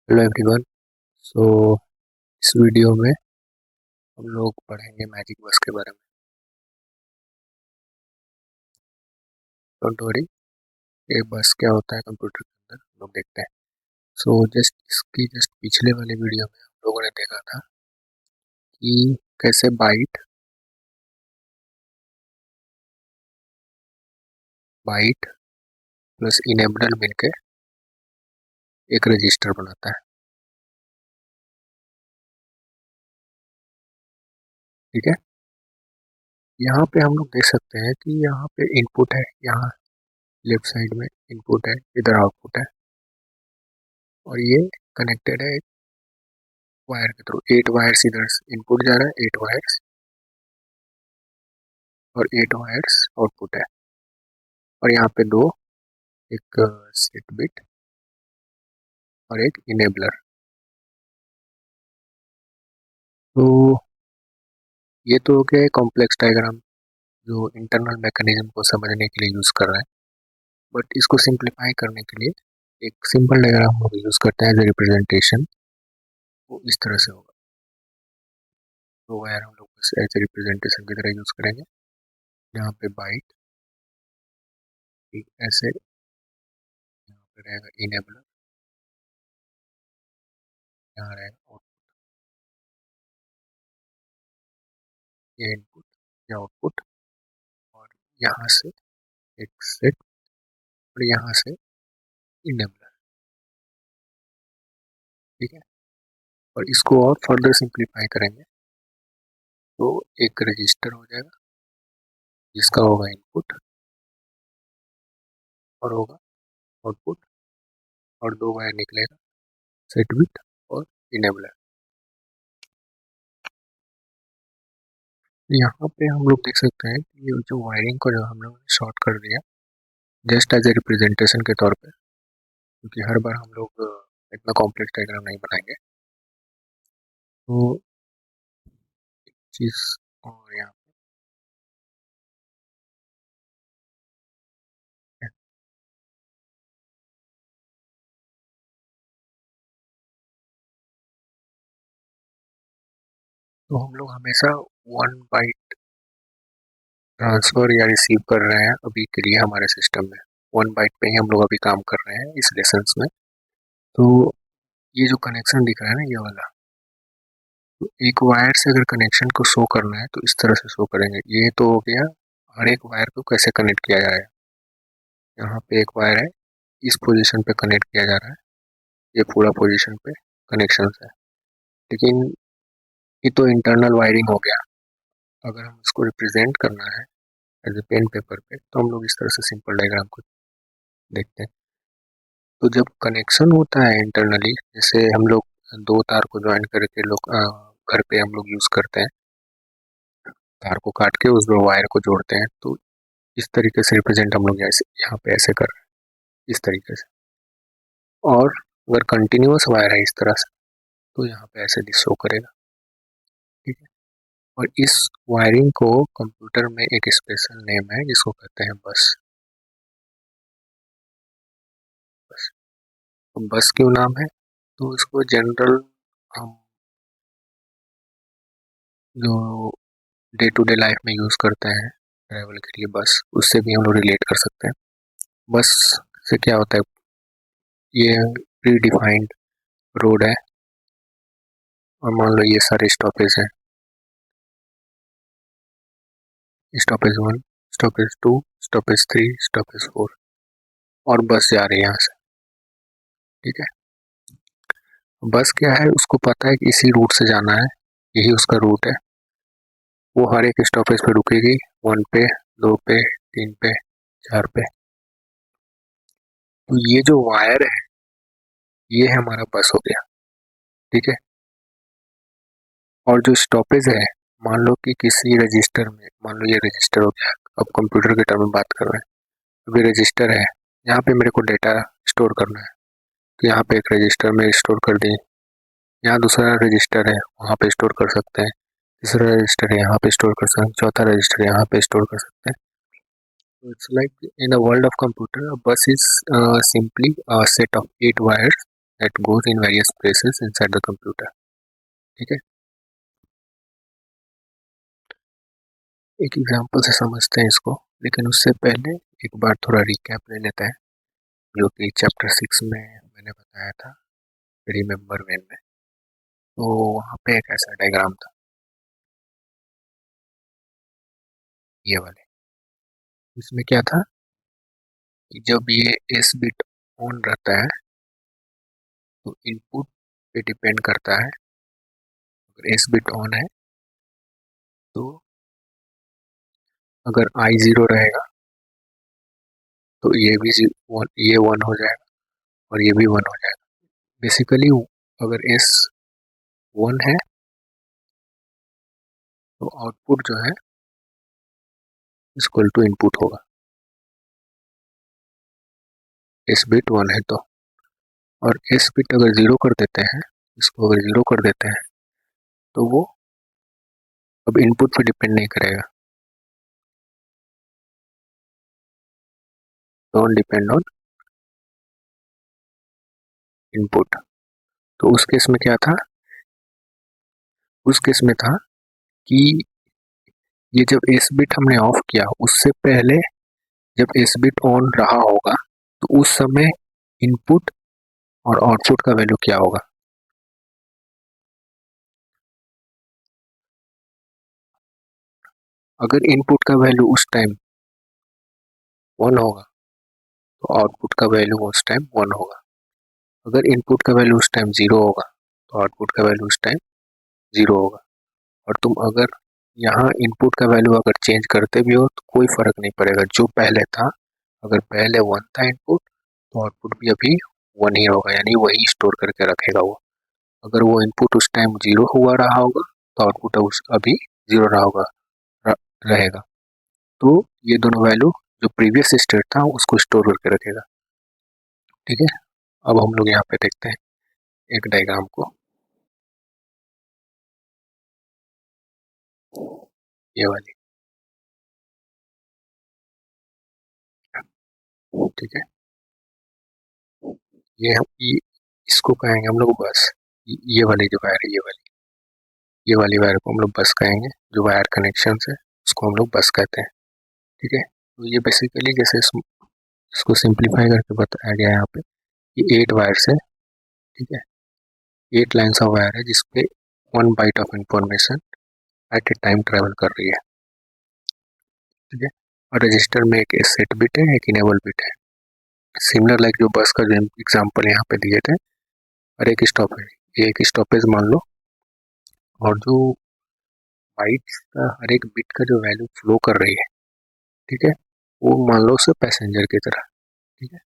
Hello everyone. सो इस video में हम लोग पढ़ेंगे मैजिक बस के बारे में। डोंट वरी, ये बस क्या होता है कंप्यूटर के अंदर हम लोग देखते हैं। सो जस्ट पिछले वाले वीडियो में हम लोगों ने देखा था कि कैसे बाइट बाइट प्लस इनेबलर मिलके एक रजिस्टर बनाता है। ठीक है, यहाँ पे हम लोग देख सकते हैं कि यहाँ पे इनपुट है, यहाँ लेफ्ट साइड में इनपुट है, इधर आउटपुट है, और ये कनेक्टेड है एक वायर के थ्रू। 8 वायर्स इधर इनपुट जा रहा है, 8 वायर्स, और 8 वायर्स आउटपुट है। और यहाँ पे दो, एक सेट बिट और एक इनेबलर। तो ये तो हो गया कॉम्प्लेक्स डायग्राम जो इंटरनल मैकेनिज्म को समझने के लिए यूज कर रहा है। बट इसको सिंप्लीफाई करने के लिए एक सिंपल डायग्राम हम लोग यूज करते हैं एज ए रिप्रेजेंटेशन। वो इस तरह से होगा। तो वायर हम लोग बस एज ए रिप्रेजेंटेशन की तरह यूज करेंगे। यहाँ पे बाइट ऐसे, यहाँ पे रहेगा इनेबलर, यहाँ रहेगा आउटपुट, ये इनपुट, ये आउटपुट, और यहाँ से एक सेट, और यहाँ से इनेबलर। ठीक है, और इसको और फर्दर सिंप्लीफाई करेंगे तो एक रजिस्टर हो जाएगा जिसका होगा इनपुट और होगा आउटपुट, और दो वायर निकलेगा, सेट बिट और इनेबलर। यहाँ पे हम लोग देख सकते हैं कि ये जो वायरिंग को जो हम लोग ने शॉर्ट कर दिया जस्ट एज ए रिप्रेजेंटेशन के तौर पे, क्योंकि हर बार हम लोग इतना कॉम्प्लेक्स डायग्राम नहीं बनाएंगे। तो चीज, और यहाँ पे तो हम लोग हमेशा 1 बाइट ट्रांसफर या रिसीव कर रहे हैं अभी के लिए हमारे सिस्टम में। 1 बाइट पे ही हम लोग अभी काम कर रहे हैं इस लेसन में। तो ये जो कनेक्शन दिख रहा है ना, ये वाला, तो एक वायर से अगर कनेक्शन को शो करना है तो इस तरह से शो करेंगे। ये तो हो गया हर एक वायर को कैसे कनेक्ट किया जा रहा है। यहाँ पे एक वायर है, इस पोजीशन पे कनेक्ट किया जा रहा है, ये पूरा पोजीशन पे कनेक्शन है। लेकिन ये तो इंटरनल वायरिंग हो गया। अगर हम इसको रिप्रेजेंट करना है एज ए पेन पेपर पे तो हम लोग इस तरह से सिंपल डायग्राम को देखते हैं। तो जब कनेक्शन होता है इंटरनली, जैसे हम लोग दो तार को ज्वाइन करके लोग घर पे हम लोग यूज करते हैं, तार को काट के उस दो वायर को जोड़ते हैं, तो इस तरीके से रिप्रेजेंट हम लोग ऐसे यहाँ पे ऐसे कर रहे हैं, इस तरीके से। और अगर कंटिन्यूअस वायर है इस तरह से तो यहाँ पे ऐसे शो करेगा। ठीक है, और इस वायरिंग को कंप्यूटर में एक स्पेशल नेम है जिसको कहते हैं बस। बस, तो बस क्यों नाम है? तो इसको जनरल हम जो डे टू डे लाइफ में यूज करते हैं ट्रैवल के लिए बस, उससे भी हम लोग रिलेट कर सकते हैं। बस से क्या होता है, ये प्री डिफाइंड रोड है, और मान लो ये सारे स्टॉपेज हैं, स्टॉपेज 1, स्टॉपेज 2, स्टॉपेज 3, स्टॉपेज 4, और बस जा रही है यहाँ से। ठीक है, बस क्या है, उसको पता है कि इसी रूट से जाना है, यही उसका रूट है। वो हर एक स्टॉपेज पे रुकेगी, 1 पे, 2 पे, 3 पे, 4 पे। तो ये जो वायर है ये हमारा बस हो गया। ठीक है, और जो स्टॉपेज है, मान लो कि किसी रजिस्टर में, मान लो ये रजिस्टर हो गया, अब कंप्यूटर के टर्म में बात कर रहे हैं। अभी रजिस्टर है, यहाँ पे मेरे को डेटा स्टोर करना है, तो यहाँ पे एक रजिस्टर में स्टोर कर दिए। यहाँ दूसरा रजिस्टर है, वहाँ पे स्टोर कर सकते हैं। तीसरा रजिस्टर है, यहाँ पे स्टोर कर सकते हैं। चौथा रजिस्टर है, यहाँ पे स्टोर कर सकते हैं। So it's like in the world of computer, a bus is simply a set of 8 wires that goes in various places inside the computer. ठीक है, एक एग्जांपल से समझते हैं इसको, लेकिन उससे पहले एक बार थोड़ा रिकैप ले लेते हैं जो कि चैप्टर 6 में मैंने बताया था, रिमेम्बर वेन में। तो वहाँ पे एक ऐसा डायग्राम था, ये वाले। इसमें क्या था कि जब ये एस बिट ऑन रहता है तो इनपुट पे डिपेंड करता है। अगर एस बिट ऑन है तो अगर आई ज़ीरो रहेगा तो ये भी ये वन हो जाएगा और ये भी वन हो जाएगा। बेसिकली अगर एस वन है तो आउटपुट जो है इक्वल टू इनपुट होगा, एस बिट वन है तो। और एस बिट अगर ज़ीरो कर देते हैं, इसको अगर ज़ीरो कर देते हैं तो वो अब इनपुट पे डिपेंड नहीं करेगा, डोंट डिपेंड ऑन इनपुट। तो उस केस में क्या था, उस केस में था कि ये जब एस बिट हमने ऑफ किया उससे पहले जब एस बिट ऑन रहा होगा तो उस समय इनपुट और आउटपुट का वैल्यू क्या होगा। अगर इनपुट का वैल्यू उस टाइम वन होगा तो आउटपुट का वैल्यू उस टाइम वन होगा। अगर इनपुट का वैल्यू उस टाइम ज़ीरो होगा तो आउटपुट का वैल्यू उस टाइम ज़ीरो होगा। और तुम अगर यहाँ इनपुट का वैल्यू अगर चेंज करते भी हो तो कोई फ़र्क नहीं पड़ेगा, जो पहले था, अगर पहले वन था इनपुट तो आउटपुट भी अभी वन ही होगा, यानी वही स्टोर करके रखेगा वो। अगर वो इनपुट उस टाइम ज़ीरो हुआ रहा होगा तो आउटपुट अभी ज़ीरो रहा होगा रहेगा। तो ये दोनों वैल्यू जो प्रीवियस स्टेट था उसको स्टोर करके रखेगा। ठीक है, अब हम लोग यहाँ पे देखते हैं एक डायग्राम को, ये वाली। ठीक है, ये इसको कहेंगे हम लोग बस। ये वाली जो वायर है, ये वाली वायर को हम लोग बस कहेंगे, जो वायर कनेक्शन है उसको हम लोग बस कहते हैं। ठीक है, तो ये बेसिकली जैसे इसको सिंप्लीफाई करके बताया गया है यहाँ पे, ये 8 वायर्स है। ठीक है, 8 लाइन्स ऑफ वायर है जिसपे 1 byte of information at a time travel कर रही है। ठीक है, और रजिस्टर में एक सेट बिट है, एक इनेबल बिट है। सिमिलर लाइक जो बस का जो एग्जाम्पल यहाँ पे दिए थे, और एक स्टॉप है, ये एक स्टॉपेज मान लो, और जो बाइट्स का हर एक बिट का जो वैल्यू फ्लो कर रही है, ठीक है, वो मान लो उसे पैसेंजर की तरह। ठीक है,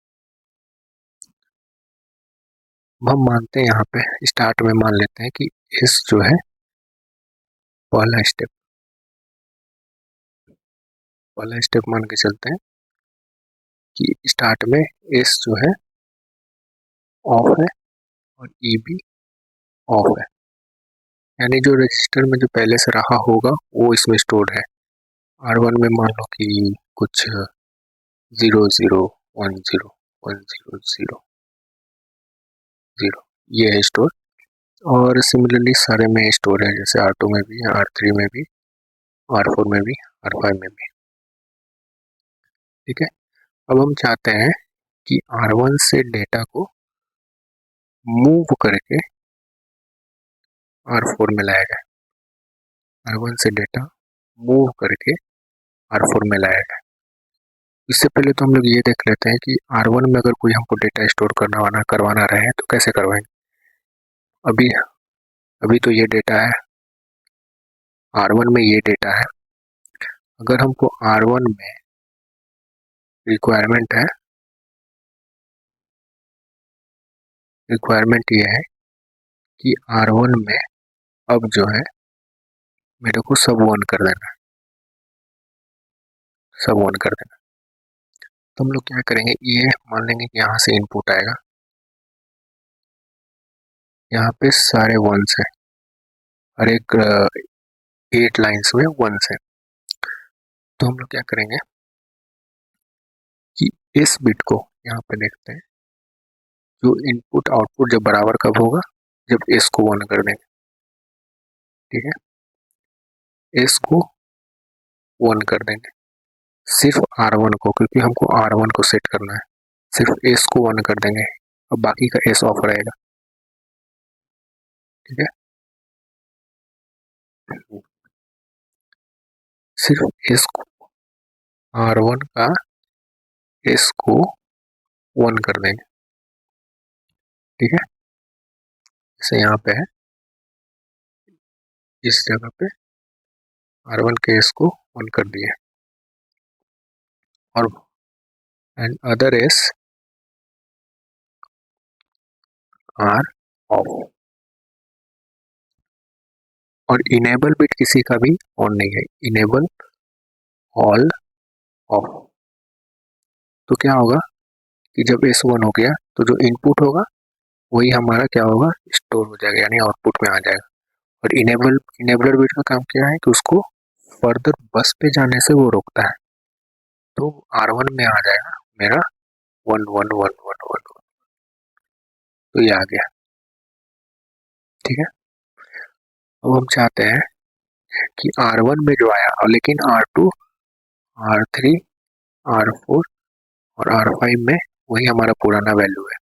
अब हम मानते हैं यहाँ पे स्टार्ट में मान लेते हैं कि एस जो है पहला स्टेप मान के चलते हैं कि स्टार्ट में एस जो है ऑफ है और ई भी ऑफ है, यानी जो रजिस्टर में जो पहले से रहा होगा वो इसमें स्टोर्ड है। R1 में मान लो कि कुछ 00101000 ये है स्टोर, और सिमिलरली सारे में स्टोर है, जैसे R2 में भी, R3 में भी, R4 में भी, R5 में भी। ठीक है, अब हम चाहते हैं कि R1 से डेटा को मूव करके R4 में लाया जाए, R1 से डेटा मूव करके R4 में लाया जाए। इससे पहले तो हम लोग ये देख लेते हैं कि R1 में अगर कोई हमको डेटा स्टोर करवाना रहे तो कैसे करवाएंगे। अभी अभी तो ये डेटा है, R1 में ये डेटा है। अगर हमको R1 में रिक्वायरमेंट ये है कि R1 में अब जो है मेरे को सब वन कर देना, सब वन कर देना। तो हम लोग क्या करेंगे, ये मान लेंगे कि यहाँ से इनपुट आएगा, यहाँ पे सारे वंस है, हर एक 8 लाइन्स में वंस है। तो हम लोग क्या करेंगे कि इस बिट को यहाँ पे देखते हैं, जो इनपुट आउटपुट जब बराबर कब होगा, जब एस को 1 कर देंगे। ठीक है, एस को 1 कर देंगे सिर्फ R1 को, क्योंकि हमको R1 को सेट करना है। सिर्फ एस को 1 कर देंगे और बाकी का एस ऑफ रहेगा। ठीक है, सिर्फ एस को R1 का एस को 1 कर देंगे। ठीक है, जैसे यहाँ पे है, इस जगह पे R1 के एस को 1 कर दिए और and other S R of. और इनेबल बिट किसी का भी ऑन नहीं है, इनेबल ऑल ऑफ। तो क्या होगा कि जब एस 1 हो गया तो जो इनपुट होगा वही हमारा क्या होगा, स्टोर हो जाएगा, यानी आउटपुट में आ जाएगा। और इनेबलर बिट का काम क्या है कि उसको फर्दर बस पे जाने से वो रोकता है। तो R1 में आ जाएगा मेरा 1 1 1 1 1। तो ये आ गया। ठीक है, अब हम चाहते हैं कि R1 में जो आया और लेकिन R2 R3 R4 और R5 में वही हमारा पुराना वैल्यू है,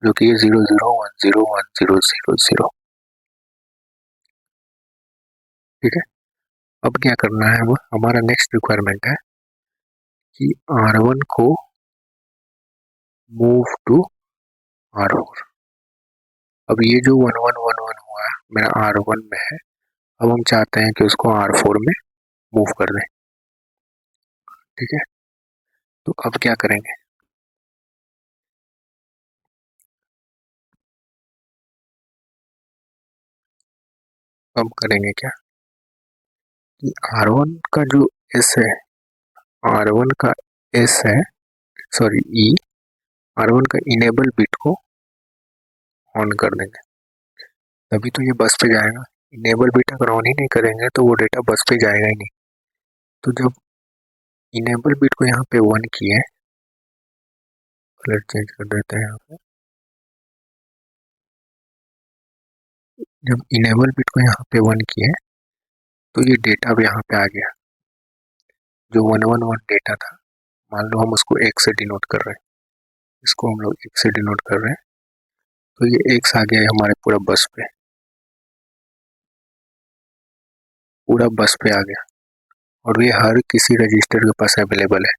जो कि 00 10 10 0। ठीक है, अब क्या करना है, वो हमारा नेक्स्ट रिक्वायरमेंट है कि R1 को मूव टू R4। अब ये जो 1 1 1 1 हुआ है मेरा R1 में है, अब हम चाहते हैं कि उसको R4 में मूव कर दें। ठीक है, तो अब क्या करेंगे, अब करेंगे क्या कि R1 का जो एस है, R1 का एस है, सॉरी ई, R1 का इनेबल बिट को ऑन कर देंगे, तभी तो ये बस पे जाएगा। इनेबल बिट अगर ऑन ही नहीं करेंगे तो वो डेटा बस पे जाएगा ही नहीं। तो जब इनेबल बिट को यहाँ पे 1 किए, कलर चेंज कर देते हैं यहाँ पे, जब इनेबल बिट को यहाँ पे 1 किए तो ये डेटा अब यहाँ पे आ गया, जो 1 1 1 डेटा था। मान लो हम उसको 1 से डिनोट कर रहे हैं, इसको हम लोग 1 से डिनोट कर रहे हैं, तो ये एक्स आ गया है हमारे पूरा बस पे, पूरा बस पे आ गया। और ये हर किसी रजिस्टर के पास अवेलेबल है,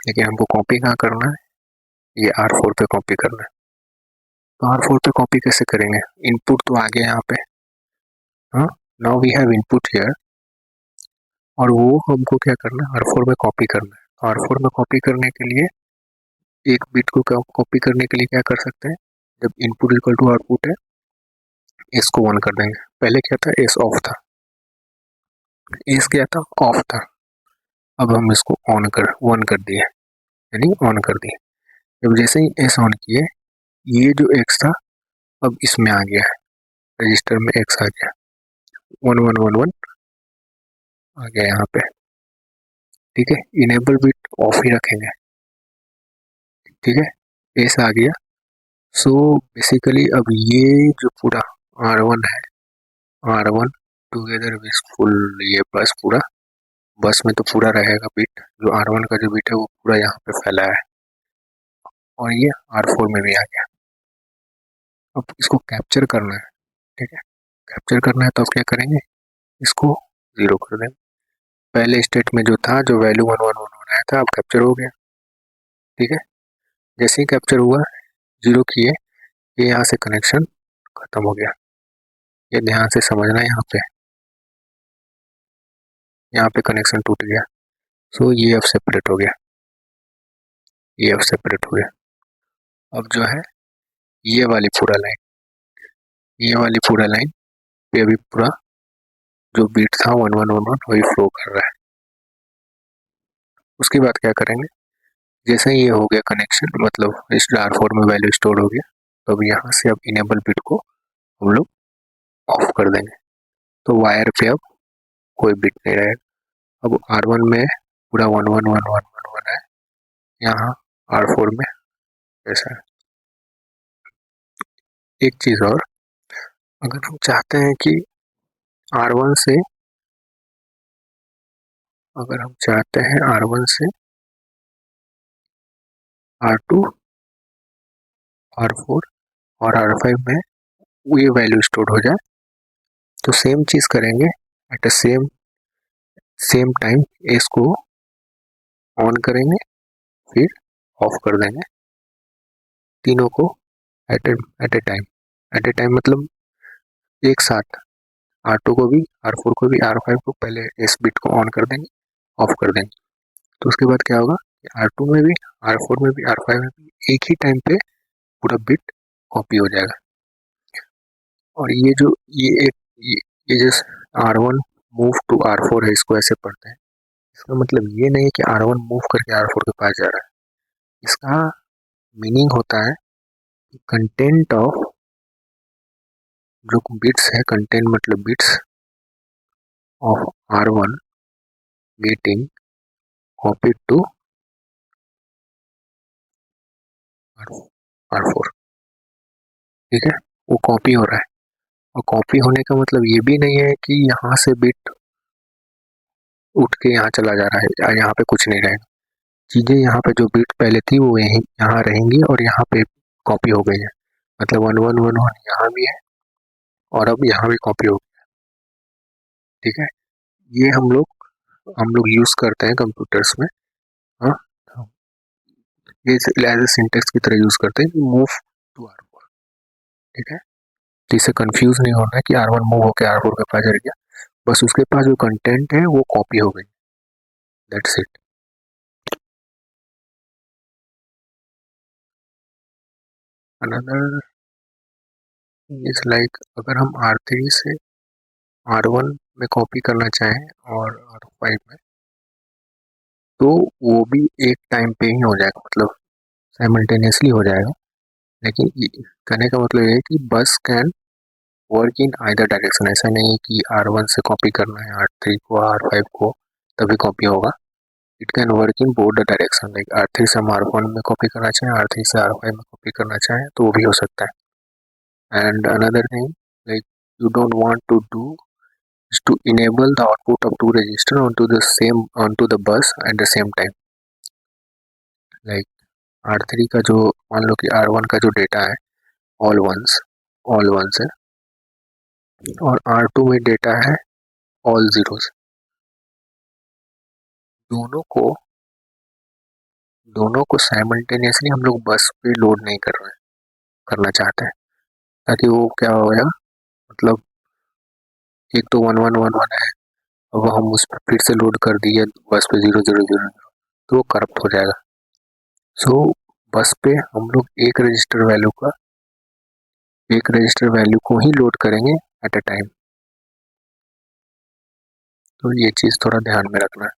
लेकिन हमको कॉपी कहाँ करना है, ये R4 पे कॉपी करना है। तो R4 पे कॉपी कैसे करेंगे, इनपुट तो आ गया यहाँ पे, हाँ, now we have input here, और वो हमको क्या करना है, R4 में कॉपी करना है। तो R4 में कॉपी करने के लिए एक बिट को कॉपी करने के लिए क्या कर सकते हैं, जब इनपुट इक्वल टू आउटपुट है, एस को 1 कर देंगे। पहले क्या था, एस ऑफ था, एस क्या था, ऑफ था। अब हम इसको ऑन कर 1 कर दिए, यानी ऑन कर दिए। जब जैसे ही एस ऑन किए, ये जो एक्स था अब इसमें आ गया है, रजिस्टर में एक्स आ गया, 1 1 1 1 आ गया यहाँ पे। ठीक है, इनेबल बिट ऑफ ही रखेंगे। ठीक है, एस आ गया। सो बेसिकली अब ये जो पूरा R1 है, R1 टुगेदर विथ फुल, ये बस पूरा, बस में तो पूरा रहेगा बिट, जो R1 का जो बिट है वो पूरा यहाँ पे फैला है, और ये R4 में भी आ गया। अब इसको कैप्चर करना है। ठीक है, कैप्चर करना है तो अब क्या करेंगे, इसको 0 कर देंगे। पहले स्टेट में जो था, जो वैल्यू 1 1 1 1 आया था, अब कैप्चर हो गया। ठीक है, जैसे ही कैप्चर हुआ, 0 किए, ये यहाँ से कनेक्शन खत्म हो गया। ये ध्यान से समझना है, यहाँ पे कनेक्शन टूट गया। सो ये अब सेपरेट हो गया, ये अब सेपरेट हो गया। अब जो है ये वाली पूरा लाइन, ये वाली पूरा लाइन पे अभी पूरा जो बीट था 1 1 1 1 वही फ्लो कर रहा है। उसके बाद क्या करेंगे, जैसे ही ये हो गया कनेक्शन, मतलब इस R4 में वैल्यू स्टोर हो गया, तो अब यहाँ से अब इनेबल बिट को हम लोग ऑफ कर देंगे। तो वायर पे अब कोई बिट नहीं रहेगा। अब R1 में पूरा 1 1 1 1 1 1 है, यहाँ R4 में ऐसा है। एक चीज़ और, अगर हम चाहते हैं कि R1 से अगर हम चाहते हैं R1 से R2, R4 और R5 में ये वैल्यू स्टोर हो जाए, तो सेम चीज़ करेंगे at a same same time. इसको ऑन करेंगे, फिर ऑफ कर देंगे तीनों को at a time. At a time मतलब एक साथ R2 को भी, R4 को भी, R5 को पहले इस बिट को ऑन कर देंगे, ऑफ कर देंगे। तो उसके बाद क्या होगा, R2 में भी, R4 में भी, R5 में भी एक ही टाइम पे पूरा बिट कॉपी हो जाएगा। और ये जो ये जैसे R1 मूव टू R4 है, इसको ऐसे पढ़ते हैं। इसका मतलब ये नहीं है कि R1 मूव करके R4 के पास जा रहा है। इसका मीनिंग होता है कंटेंट ऑफ जो बिट्स है, कंटेंट मतलब bits of R1 getting copy to R4। ठीक है, वो कॉपी हो रहा है। और कॉपी होने का मतलब ये भी नहीं है कि यहाँ से बिट उठ के यहाँ चला जा रहा है या यहाँ पे कुछ नहीं रहेगा। चीज़ें यहाँ पे जो बिट पहले थी वो यहीं यहाँ रहेंगी और यहाँ पे कॉपी हो गई है। मतलब 1111 यहाँ भी है और अब यहाँ भी कॉपी हो गई। ठीक है, ये हम लोग यूज़ करते हैं कंप्यूटर्स में। हाँ, ये एज ए सिंटेक्स की तरह यूज़ करते हैं, मूव टू R4। ठीक है, तो इससे कंफ्यूज नहीं होना है कि R1 मूव होकर R4 के पास चल गया। बस उसके पास जो कंटेंट है वो कॉपी हो गई, that's it. Another is like, अगर हम R3 से R1 में कॉपी करना चाहें और R5 में, तो वो भी एक टाइम पे ही हो जाएगा, मतलब साइमल्टेनियसली हो जाएगा। लेकिन कहने का मतलब ये है कि बस can work in either direction. ऐसा नहीं है कि R1 से कॉपी करना है R3 को, R5 को, तभी कॉपी होगा। It can work in both the direction. Like R3 से हम R1 में कॉपी करना चाहें, R3 से R5 में कॉपी करना चाहें, तो वो भी हो सकता है। And another thing, like you don't want to do is to enable the output of two register onto the bus at the same time। like R3 का जो, मान लो कि R1 का जो डेटा है ऑल वंस है, और R2 में डेटा है ऑल जीरोस। दोनों को दोनों को साइमल्टेनियसली हम लोग बस पे लोड नहीं करना चाहते हैं, ताकि वो क्या हो जाएगा, मतलब एक तो 1111 है, अब हम उस पर फिर से लोड कर दिए बस पे 0000, तो वो करप्ट हो जाएगा। सो बस पे हम लोग एक रजिस्टर वैल्यू को ही लोड करेंगे एट अ टाइम। तो ये चीज़ थोड़ा ध्यान में रखना है।